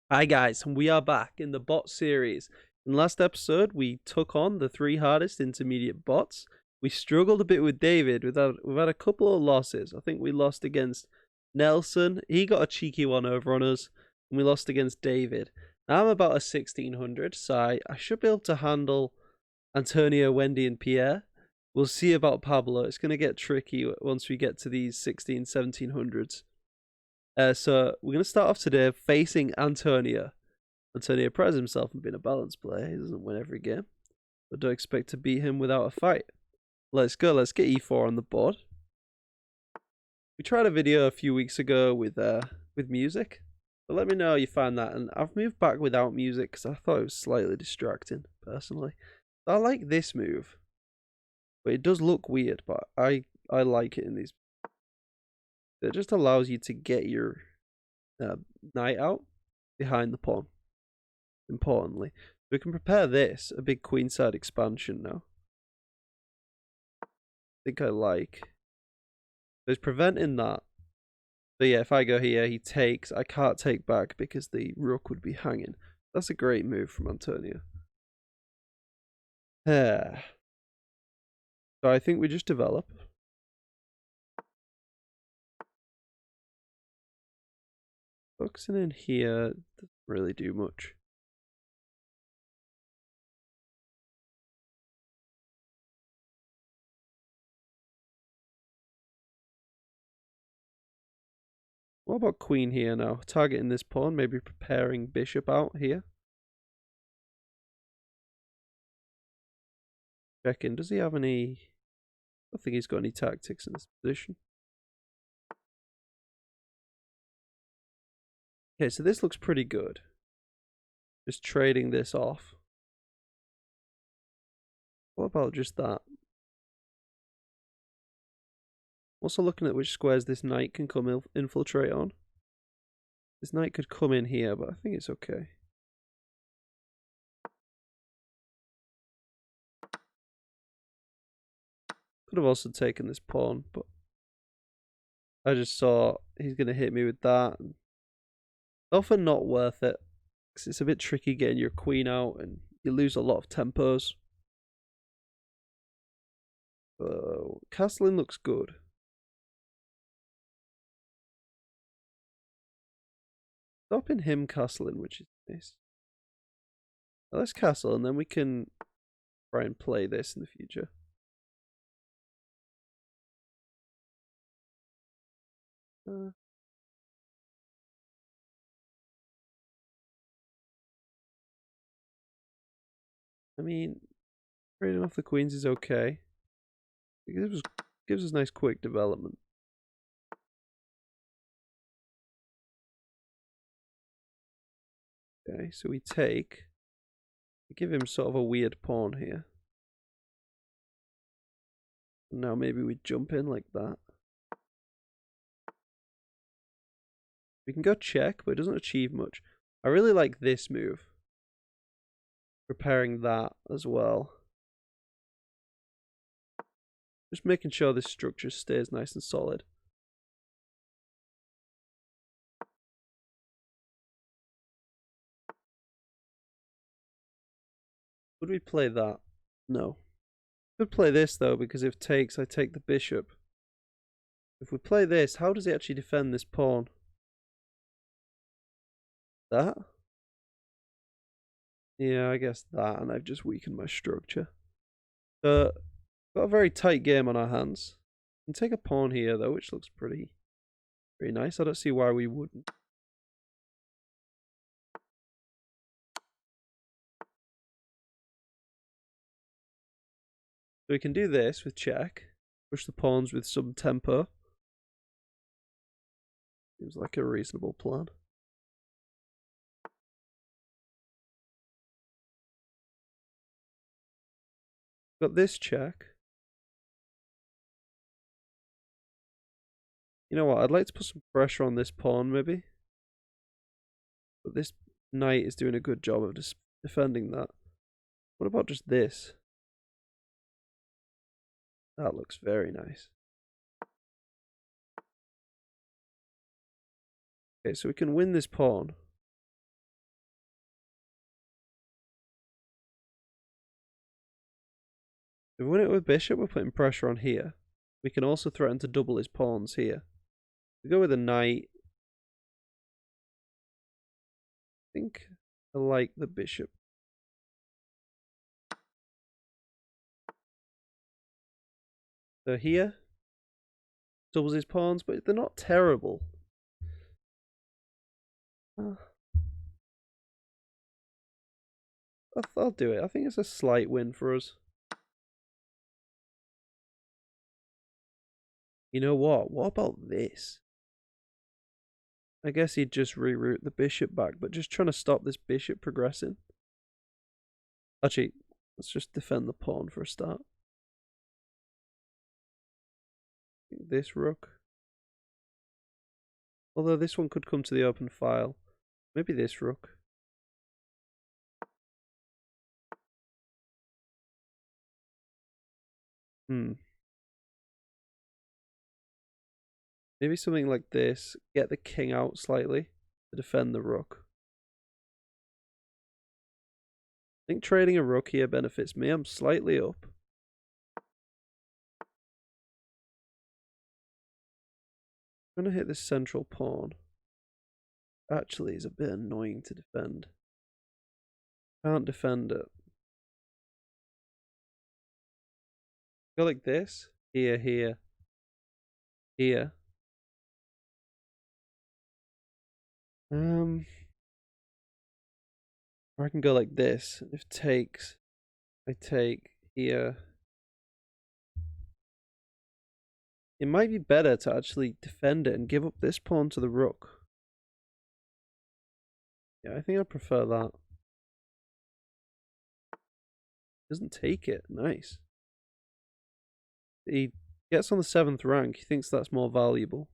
Hi guys, and we are back in the bot series. In last episode, we took on the three hardest intermediate bots. We struggled a bit with David. We've had a couple of losses. I think we lost against Nelson. He got a cheeky one over on us, and we lost against David. Now I'm about a 1600, so I should be able to handle Antonio, Wendy, and Pierre. We'll see about Pablo. It's going to get tricky once we get to these 1700s. So we're going to start off today facing Antonio. Antonio prides himself on being a balanced player. He doesn't win every game, but don't expect to beat him without a fight. Let's go. Let's get e4 on the board. We tried a video a few weeks ago with music, but let me know how you find that. And I've moved back without music because I thought it was slightly distracting, personally. I like this move, but it does look weird, but I like it in these. It just allows you to get your knight out behind the pawn, importantly. We can prepare this, a big queenside expansion now. I think I like. So it's preventing that. So yeah, if I go here, he takes. I can't take back because the rook would be hanging. That's a great move from Antonio. So I think we just develop. Focusing in here doesn't really do much. What about queen here now? Targeting this pawn, maybe preparing bishop out here. Checking, does he have any... I don't think he's got any tactics in this position. Okay, so this looks pretty good. Just trading this off. What about just that? Also looking at which squares this knight can come infiltrate on. This knight could come in here, but I think it's okay. Could have also taken this pawn, but I just saw he's going to hit me with that. Often not worth it, because it's a bit tricky getting your queen out, and you lose a lot of tempos. Castling looks good. Stopping him castling, which is nice. Now let's castle, and then we can try and play this in the future. I mean, trading off the queens is okay. It gives us nice quick development. Okay, so we give him sort of a weird pawn here. Now maybe we jump in like that. We can go check, but it doesn't achieve much. I really like this move. Preparing that as well. Just making sure this structure stays nice and solid. Would we play that? No. Could play this though, because if takes, I take the bishop. If we play this, how does he actually defend this pawn? That? Yeah, I guess that, and I've just weakened my structure. Got a very tight game on our hands. We can take a pawn here though, which looks pretty nice. I don't see why we wouldn't. So we can do this with check. Push the pawns with some tempo. Seems like a reasonable plan. Got this check. You know what? I'd like to put some pressure on this pawn, maybe. But this knight is doing a good job of just defending that. What about just this? That looks very nice. Okay, so we can win this pawn. If we win it with bishop, we're putting pressure on here. We can also threaten to double his pawns here. We go with a knight. I think I like the bishop. So here, doubles his pawns, but they're not terrible. I'll do it. I think it's a slight win for us. You know what? What about this? I guess he'd just reroute the bishop back, but just trying to stop this bishop progressing. Actually, let's just defend the pawn for a start. This rook. Although this one could come to the open file. Maybe this rook. Maybe something like this. Get the king out slightly to defend the rook. I think trading a rook here benefits me. I'm slightly up. I'm going to hit this central pawn. Actually, it's a bit annoying to defend. Can't defend it. Go like this. Here, here. Here. Or I can go like this. If takes, I take here. It might be better to actually defend it and give up this pawn to the rook. Yeah, I think I prefer that. Doesn't take it. Nice. He gets on the 7th rank. He thinks that's more valuable.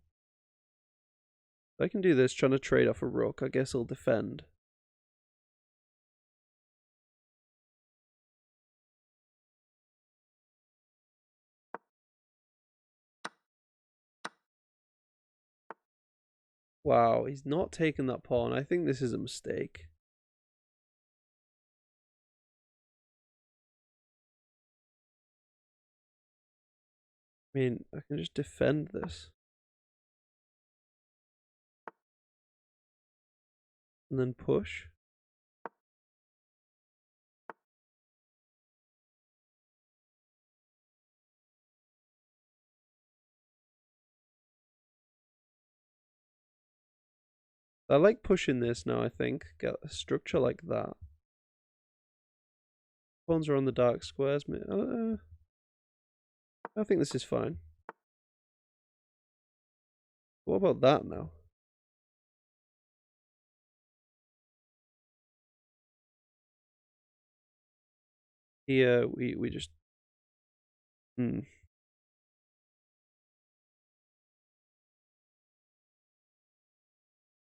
If I can do this, trying to trade off a rook, I guess he'll defend. Wow, he's not taking that pawn. I think this is a mistake. I mean, I can just defend this. And then push. I like pushing this now, I think. Get a structure like that. Pawns are on the dark squares. I think this is fine. What about that now? Here, we just...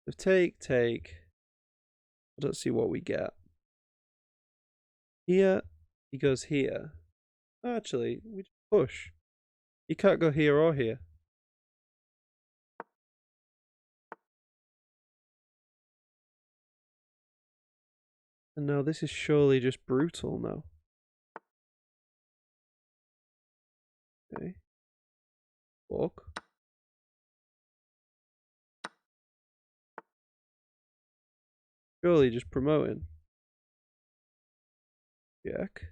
If take. I don't see what we get. Here, he goes here. Actually, we just push. You can't go here or here. And now this is surely just brutal now. Okay. Walk. Surely just promoting. Jack.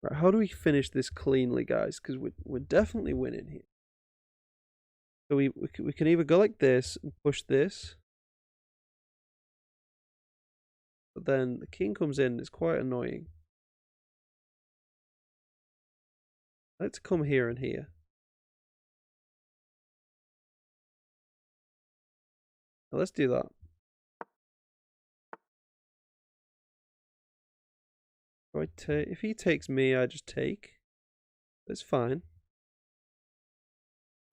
Right, how do we finish this cleanly, guys? Because we're definitely winning here. So we can either go like this and push this, but then the king comes in. It's quite annoying. Let's come here and here. Now let's do that. If he takes me, I just take. It's fine.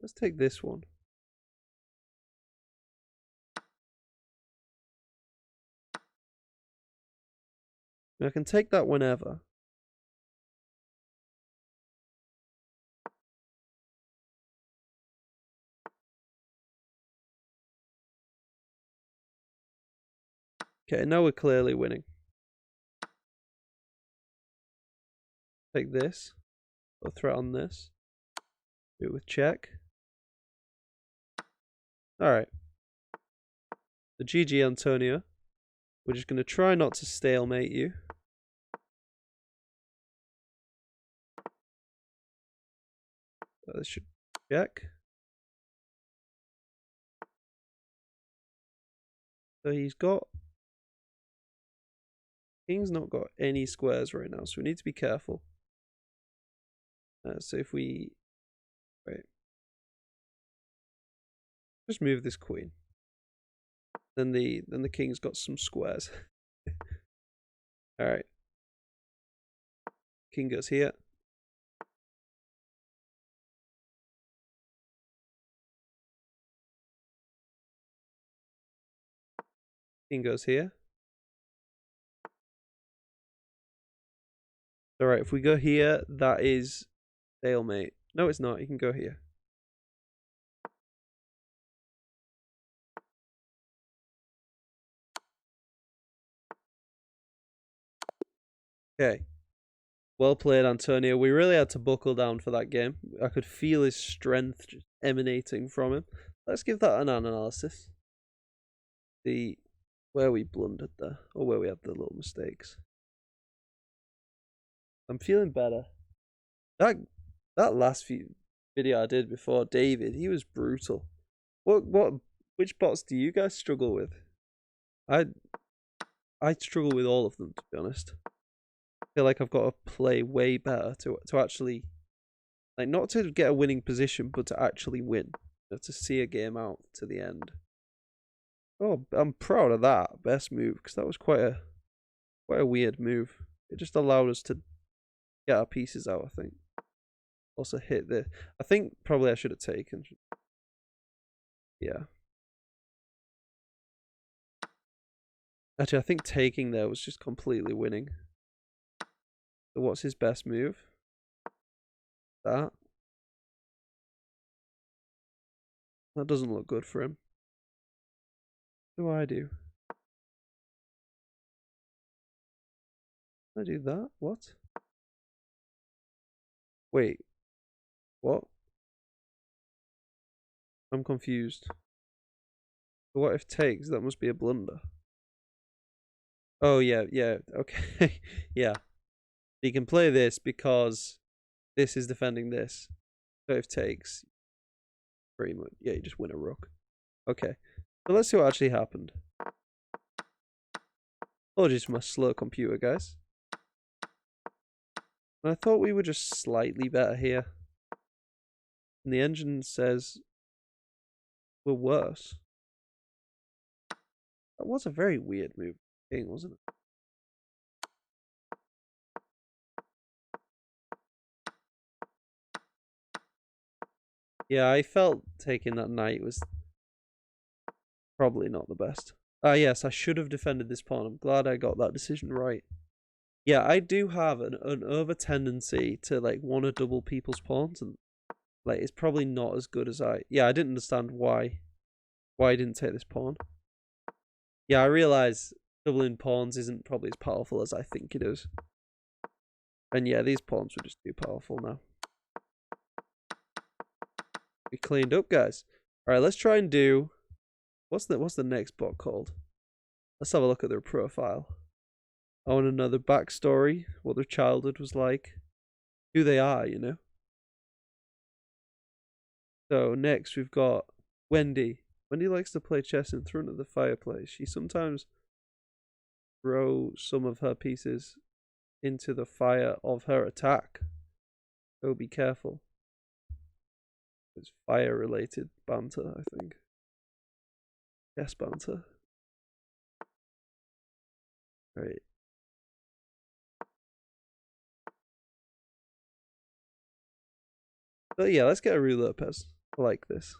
Let's take this one. I can take that whenever. Okay, now we're clearly winning. Take this. Put a threat on this. Do it with check. Alright. The GG Antonio. We're just going to try not to stalemate you. This should check. So he's got... King's not got any squares right now, so we need to be careful. So if we... Wait. Just move this queen. Then the king's got some squares. Alright. King goes here. King goes here. Alright, if we go here, that is stalemate. No, it's not. You can go here. Okay. Well played, Antonio. We really had to buckle down for that game. I could feel his strength just emanating from him. Let's give that an analysis. See where we blundered there, or where we had the little mistakes. I'm feeling better. That last video I did before David, he was brutal. Which bots do you guys struggle with? I struggle with all of them, to be honest. I feel like I've got to play way better to actually, like, not to get a winning position, but to actually win. To see a game out to the end. Oh, I'm proud of that best move, because that was quite a weird move. It just allowed us to get our pieces out, I think. Also hit the... I think probably I should have taken. Yeah. Actually, I think taking there was just completely winning. So what's his best move? That. That doesn't look good for him. What do I do? I do that? What? Wait. What? I'm confused. What if takes? That must be a blunder. Oh, yeah, okay. Yeah. You can play this because this is defending this. So if takes, pretty much, yeah, you just win a rook. Okay. So let's see what actually happened. Apologies for my slow computer, guys. I thought we were just slightly better here. And the engine says we're worse. That was a very weird move, wasn't it? Yeah, I felt taking that knight was probably not the best. Yes, I should have defended this pawn. I'm glad I got that decision right. Yeah, I do have an over tendency to like want to double people's pawns, and like it's probably not as good as I didn't understand why I didn't take this pawn. Yeah, I realize doubling pawns isn't probably as powerful as I think it is. And yeah, these pawns were just too powerful now. We cleaned up, guys. Alright, let's try and do... What's the next bot called? Let's have a look at their profile. I want to know their backstory, what their childhood was like, who they are, you know? So next we've got Wendy. Wendy likes to play chess in front of the fireplace. She sometimes throws some of her pieces into the fire of her attack. So be careful. It's fire related banter, I think. Yes, banter. Right. But yeah, let's get a Rue Lopez. I like this.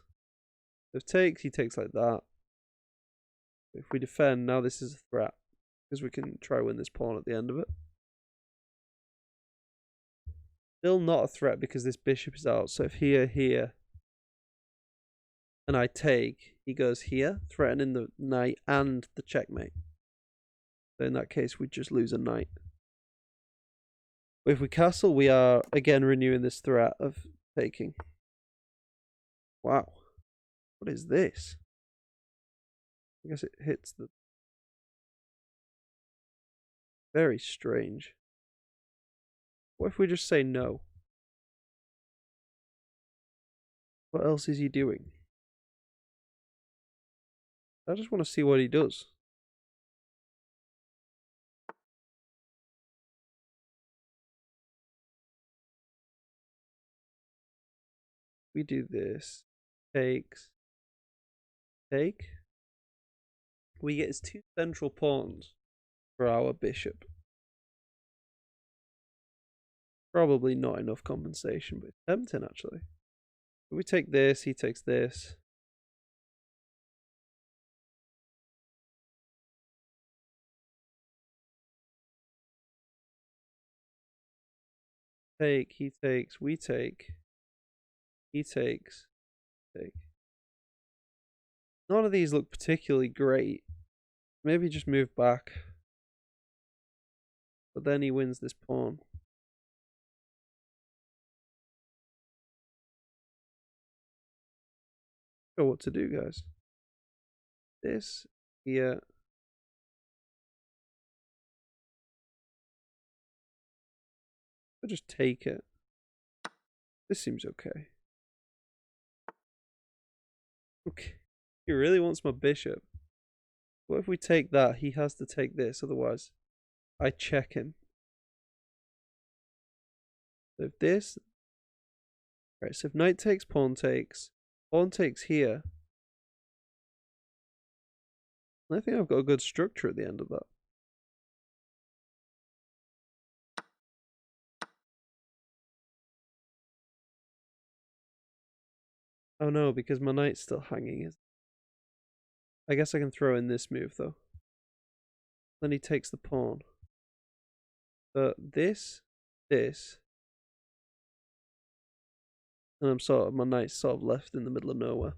If takes, he takes like that. If we defend, now this is a threat. because we can try win this pawn at the end of it. Still not a threat because this bishop is out. So if here, and I take, he goes here, threatening the knight and the checkmate. So in that case, we just lose a knight. But if we castle, we are again renewing this threat of taking. Wow. What is this? I guess it hits the... Very strange. What if we just say no? What else is he doing? I just want to see what he does. We do this. Takes. Take. We get his 2 central pawns for our bishop. Probably not enough compensation, but it's tempting actually. If we take this, he takes this. Take, he takes, we take. He takes, take. None of these look particularly great. Maybe just move back. But then he wins this pawn. Know what to do, guys. This here. I'll just take it. This seems okay. Okay. He really wants my bishop. What if we take that? He has to take this, otherwise I check him. So if this... Right, so if knight takes, pawn takes here. I think I've got a good structure at the end of that. Oh no, because my knight's still hanging. I guess I can throw in this move though. Then he takes the pawn. But this, and I'm sort of, my knight's sort of left in the middle of nowhere.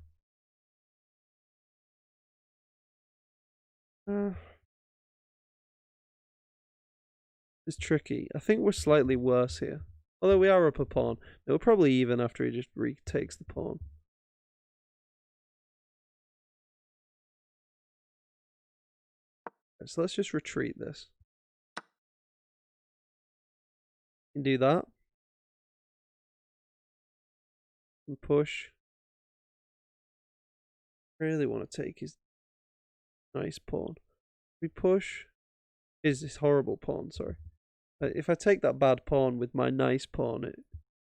It's tricky. I think we're slightly worse here. Although we are up a pawn. We're probably even after he just retakes the pawn. Right, so let's just retreat this. Can do that. And push. Really want to take his nice pawn. We push his horrible pawn, sorry. If I take that bad pawn with my nice pawn, it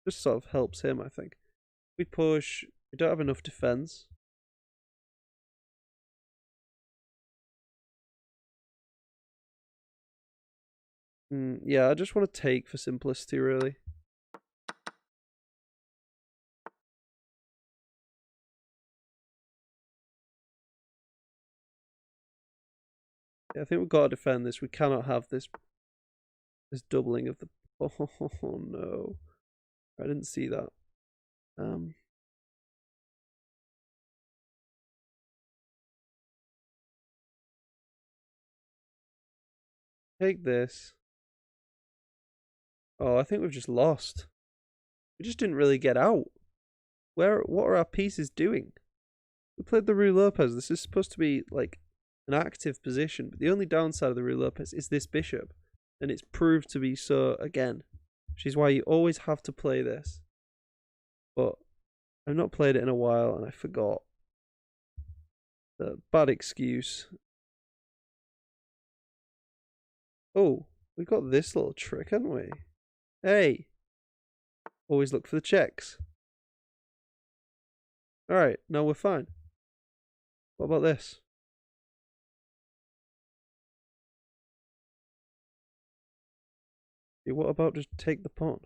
just sort of helps him, I think. We push. We don't have enough defense. Yeah, I just want to take for simplicity, really. Yeah, I think we've got to defend this. We cannot have this doubling of the... Oh, no. I didn't see that. Take this. Oh, I think we've just lost. We just didn't really get out. What are our pieces doing? We played the Rue Lopez. This is supposed to be like an active position, but the only downside of the Rue Lopez is this bishop, and it's proved to be so again, which is why you always have to play this. But I've not played it in a while, and I forgot. The bad excuse. Oh, we got this little trick, haven't we? Hey, always look for the checks. Alright, now we're fine. What about this? What about just take the pawn?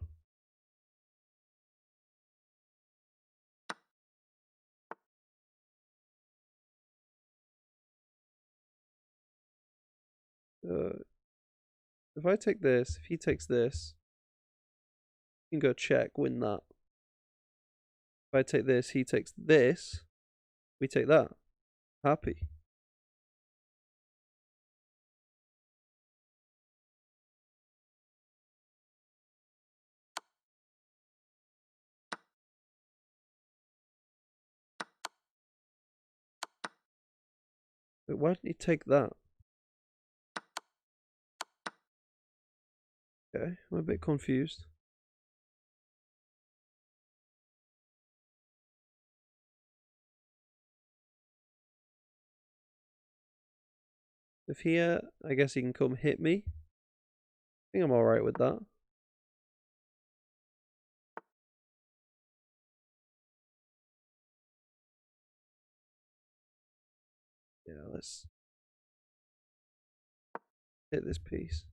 If I take this, if he takes this, we can go check, win that. If I take this, he takes this, we take that. Happy. Wait, why didn't he take that? Okay, I'm a bit confused. If here, I guess he can come hit me. I think I'm alright with that. Yeah, let's hit this piece.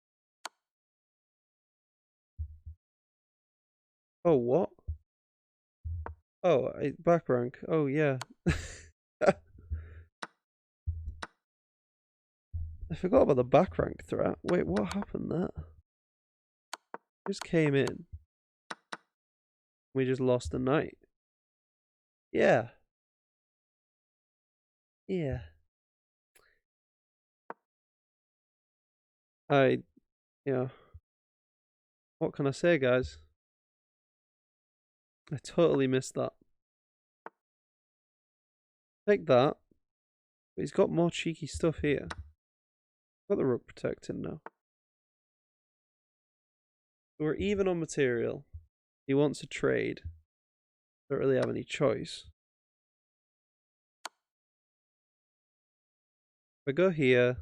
Oh, what? Oh, back rank. Oh, yeah. I forgot about the back rank threat. Wait, what happened there? Just came in. We just lost the knight. Yeah. Yeah. Yeah. What can I say, guys? I totally missed that. Take that. But he's got more cheeky stuff here. Got the rook protecting now. We're even on material. He wants a trade. Don't really have any choice. If I go here,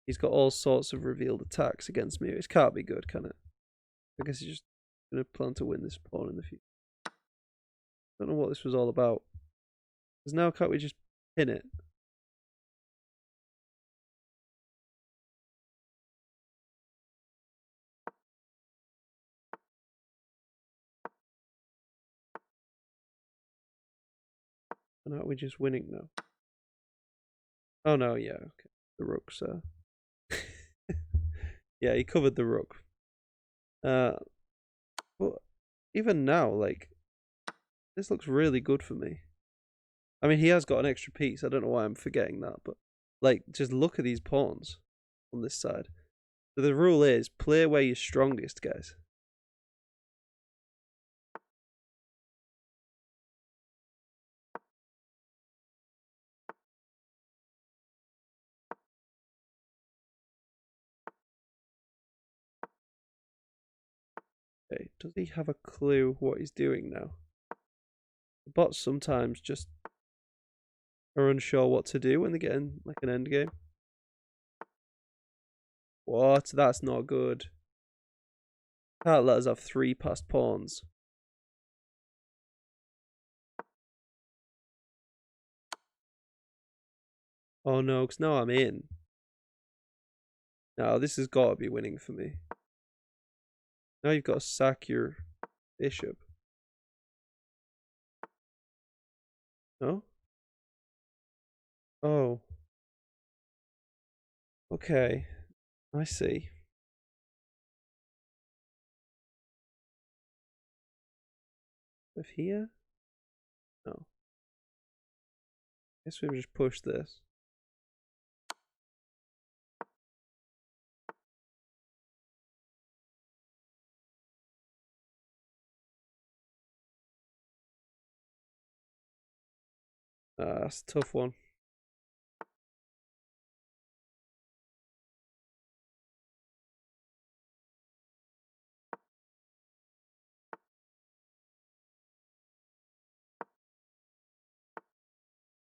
he's got all sorts of revealed attacks against me. It can't be good, can it? I guess he's just going to plan to win this pawn in the future. Don't know what this was all about. Because now can't we just pin it? And aren't we just winning now? Oh no, yeah, okay. The rook's yeah, he covered the rook. But even now, like, this looks really good for me. I mean, he has got an extra piece. I don't know why I'm forgetting that, but like, just look at these pawns on this side. So the rule is play where you're strongest, guys. Okay, does he have a clue what he's doing now? The bots sometimes just are unsure what to do when they get in like an end game. What? That's not good. Can't let us have 3 passed pawns. Oh no, because now I'm in. Now this has got to be winning for me. Now you've got to sack your bishop. No? Oh. Okay. I see. If here? No. Guess we just push this. That's a tough one.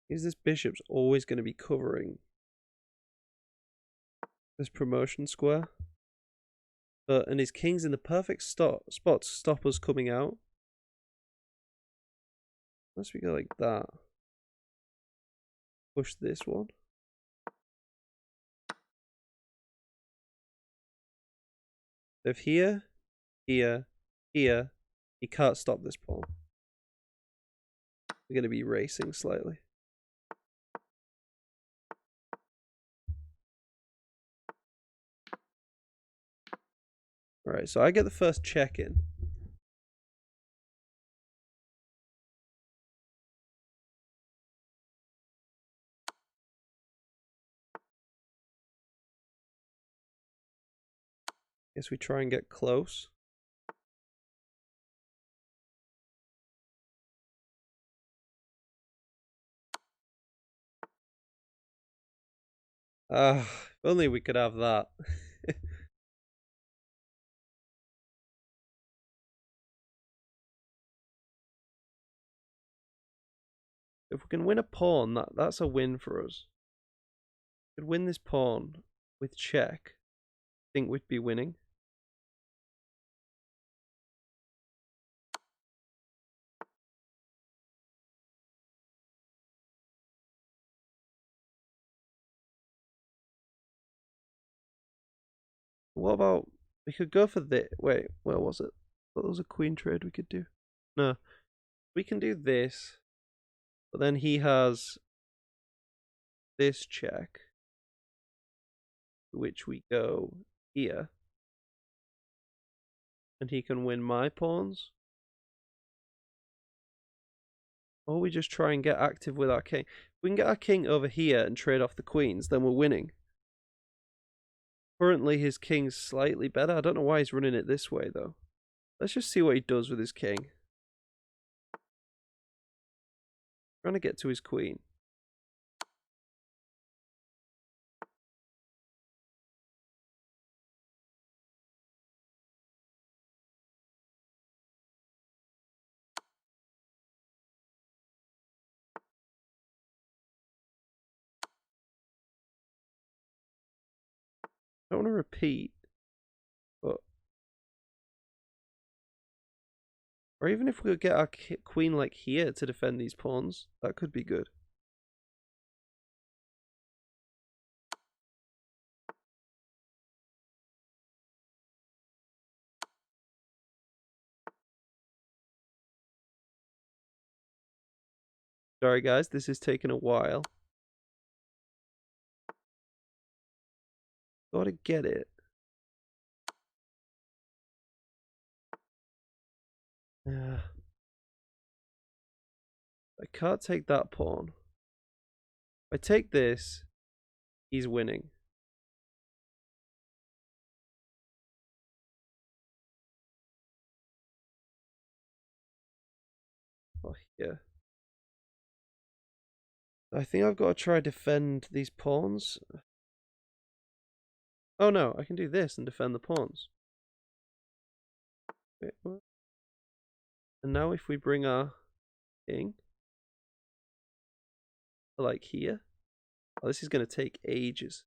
Is this bishop's always going to be covering this promotion square? And his king's in the perfect spot to stop us coming out. Unless we go like that. Push this one. If here, here, here, he can't stop this pawn. We're going to be racing slightly. Alright, so I get the first check in. Guess we try and get close. If only we could have that. If we can win a pawn, that's a win for us. If we could win this pawn with check, I think we'd be winning. What about, we could go for this. Wait, where was it? I thought there was a queen trade we could do. No, we can do this, but then he has this check, which we go here, and he can win my pawns. Or we just try and get active with our king. If we can get our king over here and trade off the queens, then we're winning. Currently, his king's slightly better. I don't know why he's running it this way, though. Let's just see what he does with his king. Trying to get to his queen. I don't want to repeat, but... Or even if we could get our queen like here to defend these pawns, that could be good. Sorry guys, this is taking a while. Gotta get it. I can't take that pawn. If I take this, he's winning. Oh, yeah. I think I've got to try defend these pawns. Oh no, I can do this and defend the pawns. Wait, what? And now if we bring our king to like here. Oh, this is going to take ages.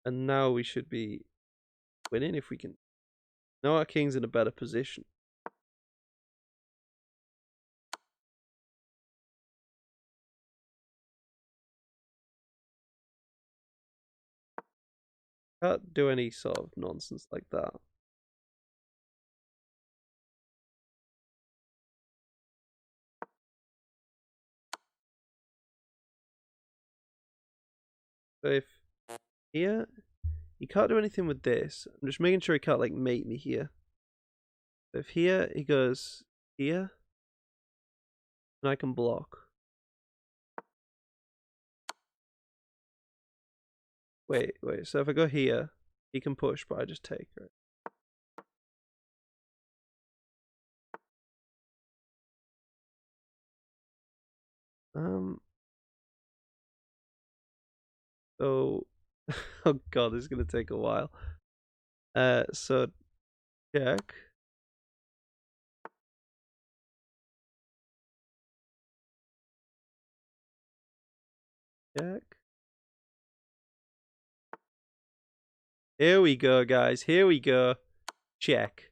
And now we should be winning if we can. Now our king's in a better position. Can't do any sort of nonsense like that. So if here, he can't do anything with this. I'm just making sure he can't like mate me here. So if here, he goes here, and I can block. Wait, so if I go here, he can push, but I just take, right? So, oh god, this is gonna take a while. So, check. Check. Here we go, guys. Here we go. Check.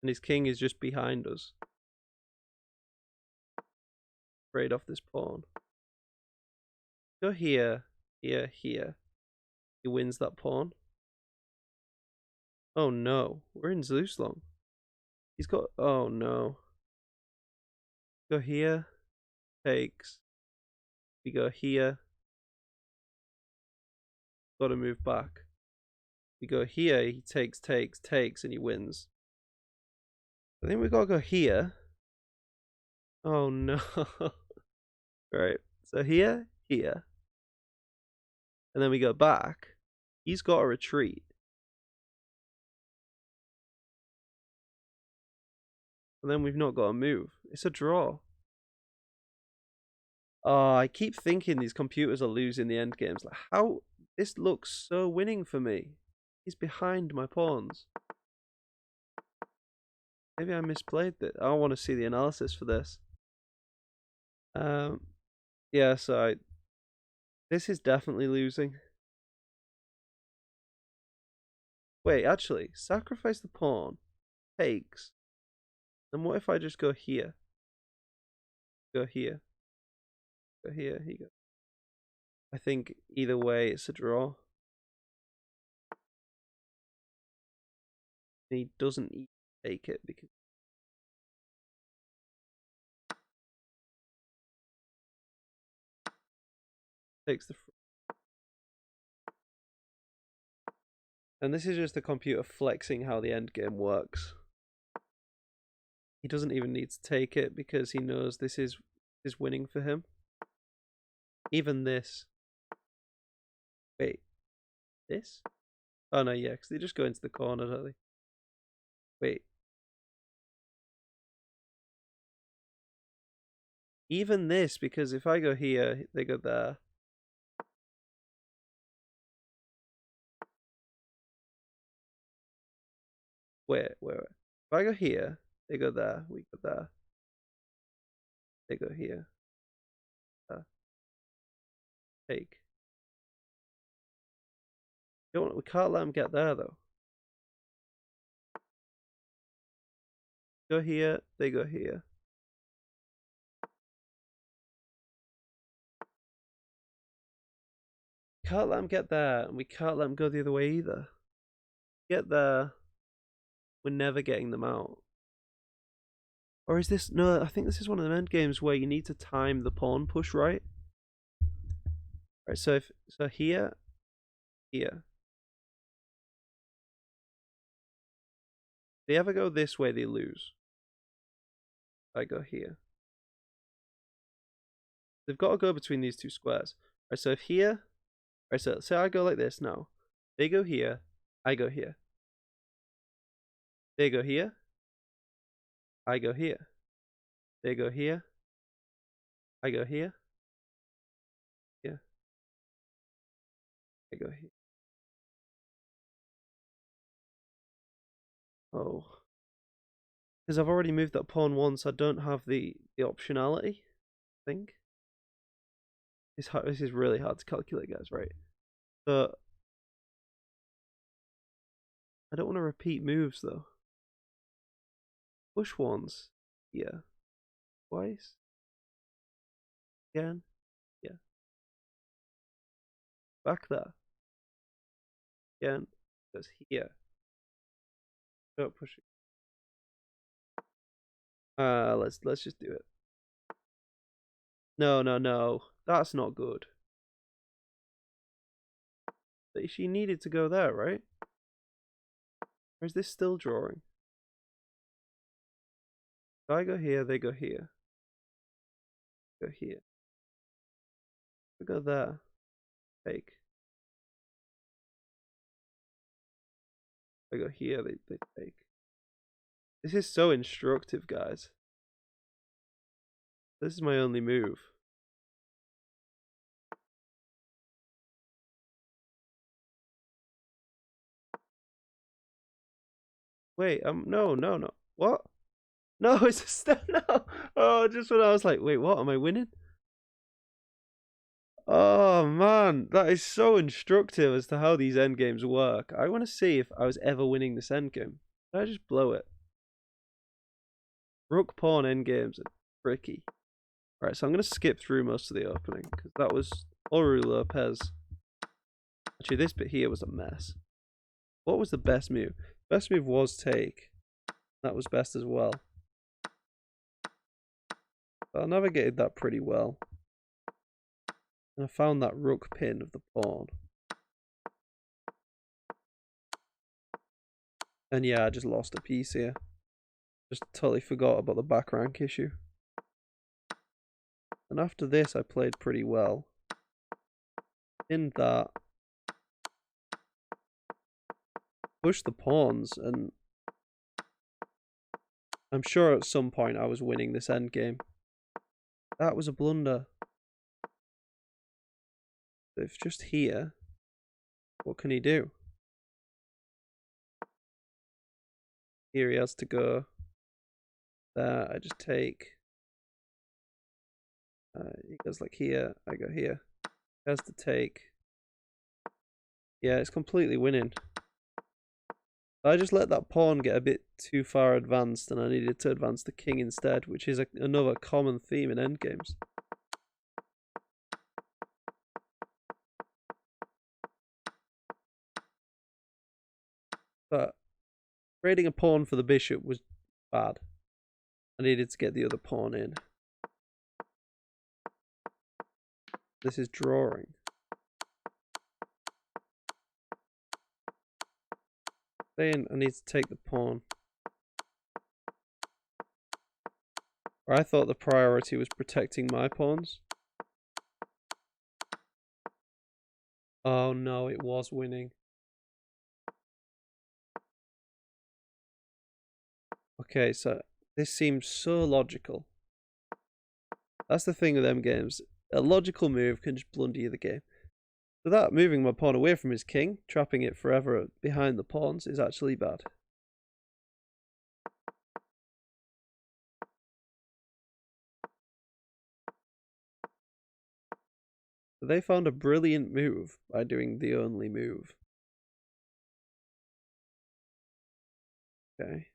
And his king is just behind us. Trade off this pawn. Go here, here, here. He wins that pawn. Oh no, we're in Zeus long. He's got... Oh, no. Go here. Takes. We go here. Got to move back. We go here. He takes, and he wins. I think we got to go here. Oh, no. Right. So here. And then we go back. He's got to retreat. And then we've not got to move. It's a draw. Oh, I keep thinking these computers are losing the end games. Like, how? This looks so winning for me. He's behind my pawns. Maybe I misplayed it. I want to see the analysis for this. Yeah, so this is definitely losing. Wait, actually, sacrifice the pawn. Takes. Then what if I just go here? Go here. Go here. Here you go. I think either way it's a draw. He doesn't take it because takes the... And this is just the computer flexing how the endgame works. He doesn't even need to take it because he knows this is winning for him. Even this. Wait. This? Oh no, yeah, because they just go into the corner, don't they? Wait. Even this, because if I go here, they go there. Wait. If I go here, they go there, we go there. They go here. Take. We can't let them get there though. Go here, they go here. Can't let them get there, and we can't let them go the other way either. Get there, we're never getting them out. Or is this... No, I think this is one of the end games where you need to time the pawn push right. Right, so here. They ever go this way, they lose. I go here. They've got to go between these two squares. Right, so if here... Right, so say I go like this now. They go here, I go here. They go here, I go here. They go here, I go here. Yeah. I go here. Oh. Because I've already moved that pawn once, I don't have the optionality, I think. This is really hard to calculate, guys, right? But I don't want to repeat moves, though. Push once. Yeah. Twice. Again. Yeah. Back there. Again. Goes here. Don't push it. Let's just do it. No. That's not good. But she needed to go there, right? Or is this still drawing? If I go here, they go here. Go here. We go there. Take. I go here, they take. This is so instructive, guys. This is my only move. Wait, no. What? No, it's a step. No. Oh, just when I was like, wait, what? Am I winning? Oh man, that is so instructive as to how these endgames work. I want to see if I was ever winning this endgame. Did I just blow it? Rook pawn endgames are tricky. Alright, so I'm going to skip through most of the opening because that was Oru Lopez. Actually, this bit here was a mess. What was the best move? Best move was take. That was best as well. But I navigated that pretty well. And I found that rook pin of the pawn. And yeah, I just lost a piece here. Just totally forgot about the back rank issue. And after this, I played pretty well. In that, pushed the pawns, and I'm sure at some point I was winning this endgame. That was a blunder. If just here, what can he do? Here he has to go. There, I just take. He goes like here, I go here. He has to take. Yeah, it's completely winning. I just let that pawn get a bit too far advanced, and I needed to advance the king instead, which is another common theme in endgames. But trading a pawn for the bishop was bad. I needed to get the other pawn in. This is drawing. Saying I need to take the pawn. Or I thought the priority was protecting my pawns. Oh no, it was winning. Okay, so this seems so logical. That's the thing with them games. A logical move can just blunder you the game. So that moving my pawn away from his king, trapping it forever behind the pawns, is actually bad. But they found a brilliant move by doing the only move. Okay.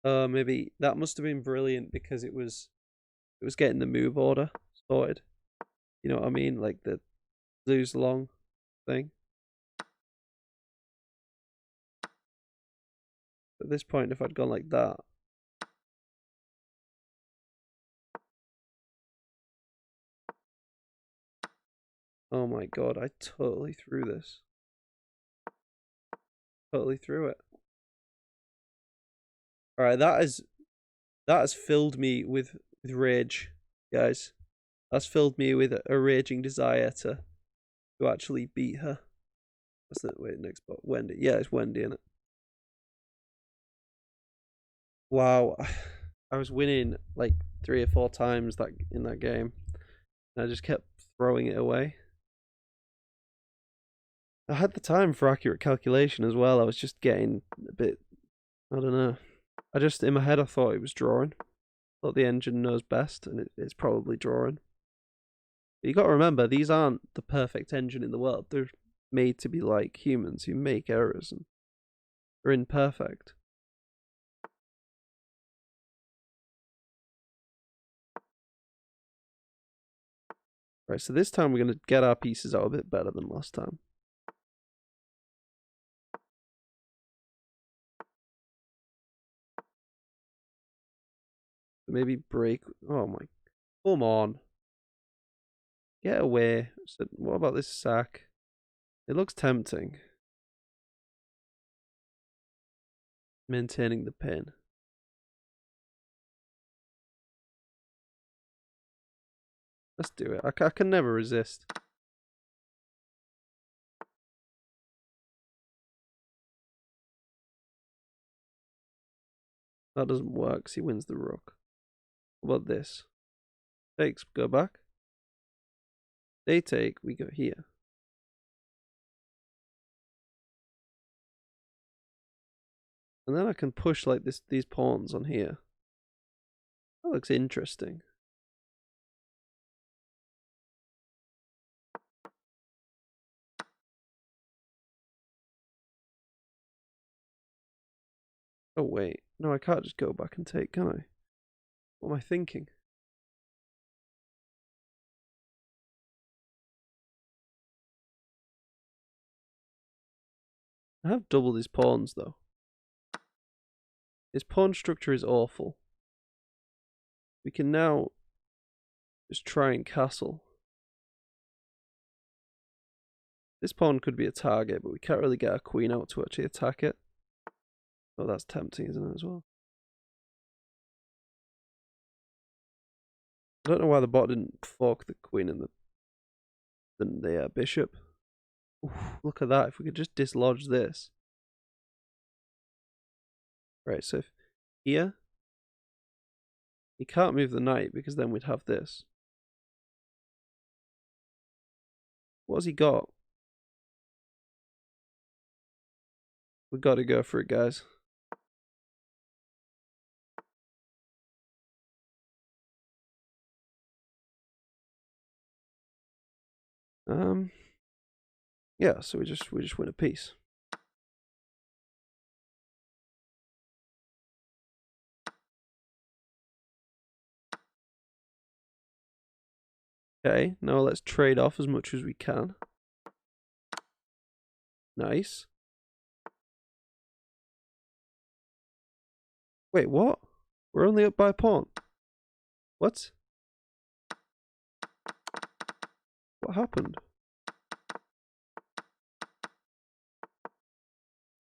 Maybe that must have been brilliant because it was getting the move order sorted. You know what I mean? Like the lose long thing. At this point, if I'd gone like that. Oh my god, I totally threw this. Totally threw it. Alright, that has filled me with rage, guys. That's filled me with a raging desire to actually beat her. What's that? Wait, next spot. Wendy. Yeah, it's Wendy, innit? Wow. I was winning like 3 or 4 times in that game. And I just kept throwing it away. I had the time for accurate calculation as well. I was just getting a bit, I don't know. I just, in my head, I thought it was drawing. I thought the engine knows best, and it's probably drawing. But you got to remember, these aren't the perfect engine in the world. They're made to be like humans who make errors and are imperfect. Right, so this time we're going to get our pieces out a bit better than last time. Maybe break. Oh my. Come on. Get away. So what about this sack? It looks tempting. Maintaining the pin. Let's do it. I can never resist. That doesn't work, so he wins the rook. What about this? Takes, go back. They take, we go here. And then I can push like these pawns on here. That looks interesting. Oh wait, no, I can't just go back and take, can I? What am I thinking? I have doubled his pawns though. His pawn structure is awful. We can now just try and castle. This pawn could be a target, but we can't really get our queen out to actually attack it. Oh, that's tempting, isn't it, as well? I don't know why the bot didn't fork the queen and the bishop. Oof, look at that. If we could just dislodge this. Right, so if here, he can't move the knight because then we'd have this. What has he got? We've got to go for it, guys. Yeah, so we just win a piece. Okay, now let's trade off as much as we can. Nice. Wait, what? We're only up by a pawn. What? What happened?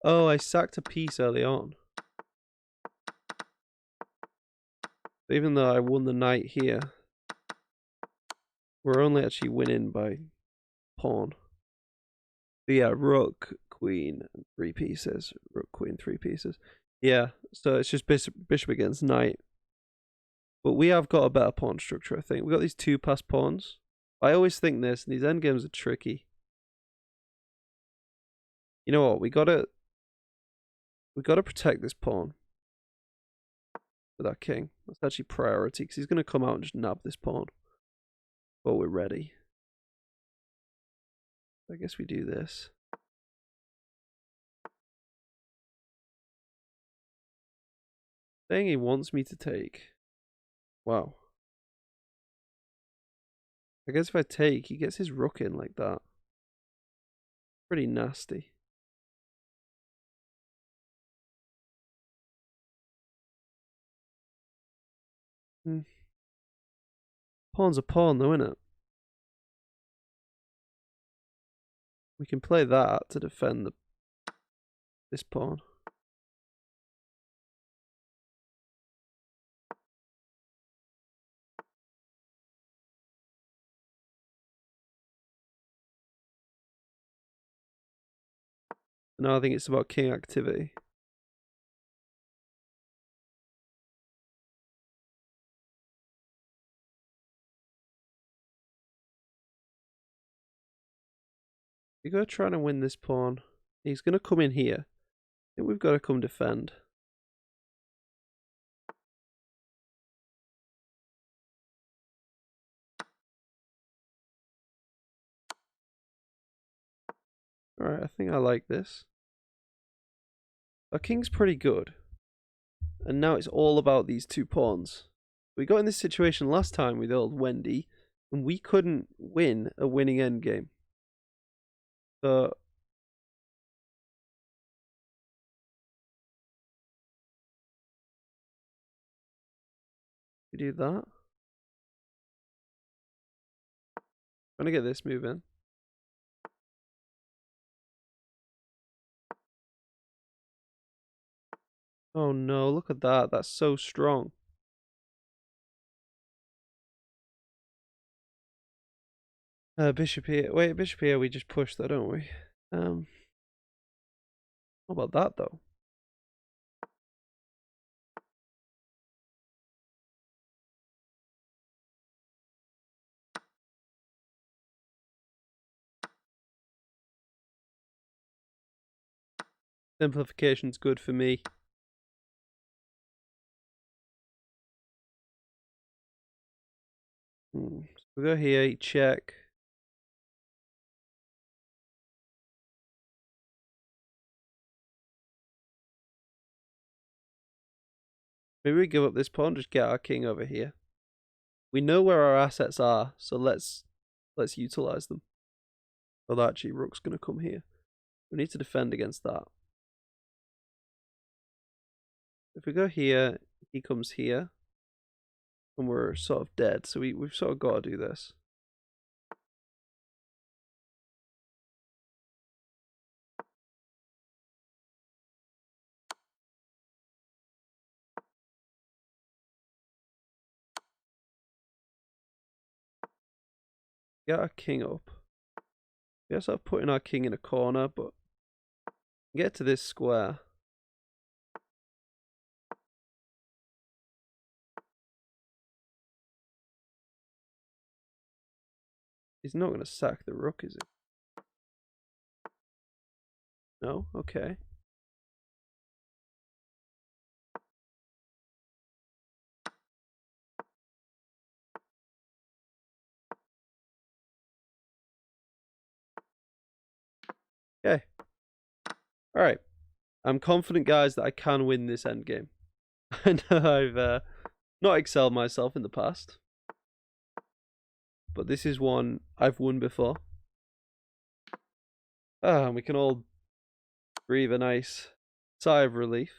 Oh, I sacked a piece early on. Even though I won the knight here, we're only actually winning by pawn. But yeah, rook, queen, and 3 pieces. Rook, queen, 3 pieces. Yeah, so it's just bishop against knight. But we have got a better pawn structure, I think. We've got these 2 passed pawns. I always think this, and these endgames are tricky. You know what? We gotta protect this pawn with our king. That's actually priority, because he's gonna come out and just nab this pawn. But we're ready. I guess we do this. Saying he wants me to take. Wow. I guess if I take, he gets his rook in like that. Pretty nasty. Pawn's a pawn though, isn't it? We can play that to defend this pawn. No, I think it's about king activity. We go trying to win this pawn. He's going to come in here. I think we've got to come defend. Alright, I think I like this. Our king's pretty good. And now it's all about these 2 pawns. We got in this situation last time with old Wendy, and we couldn't win a winning endgame. So we do that. Trying to get this move in. Oh no, look at that. That's so strong. Bishop here. Wait, bishop here, we just push that, don't we? How about that though? Simplification's good for me. So we go here, check. Maybe we give up this pawn, just get our king over here. We know where our assets are, so let's utilize them. Oh, actually, rook's gonna come here. We need to defend against that. if we go here, he comes here, and we're sort of dead. So we've sort of got to do this. Get our king up. We also have putting our king in a corner, but get to this square. He's not going to sack the rook, is he? No? Okay. Okay. Alright. I'm confident, guys, that I can win this endgame. I know I've not excelled myself in the past, but this is one I've won before. And we can all breathe a nice sigh of relief.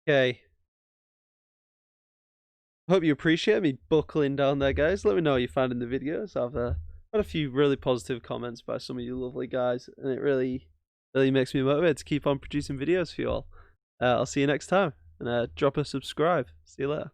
Okay. Hope you appreciate me buckling down there, guys. Let me know what you found in the videos. I've had a few really positive comments by some of you lovely guys, and it really makes me motivated to keep on producing videos for you all. I'll see you next time, and drop a subscribe. See you later.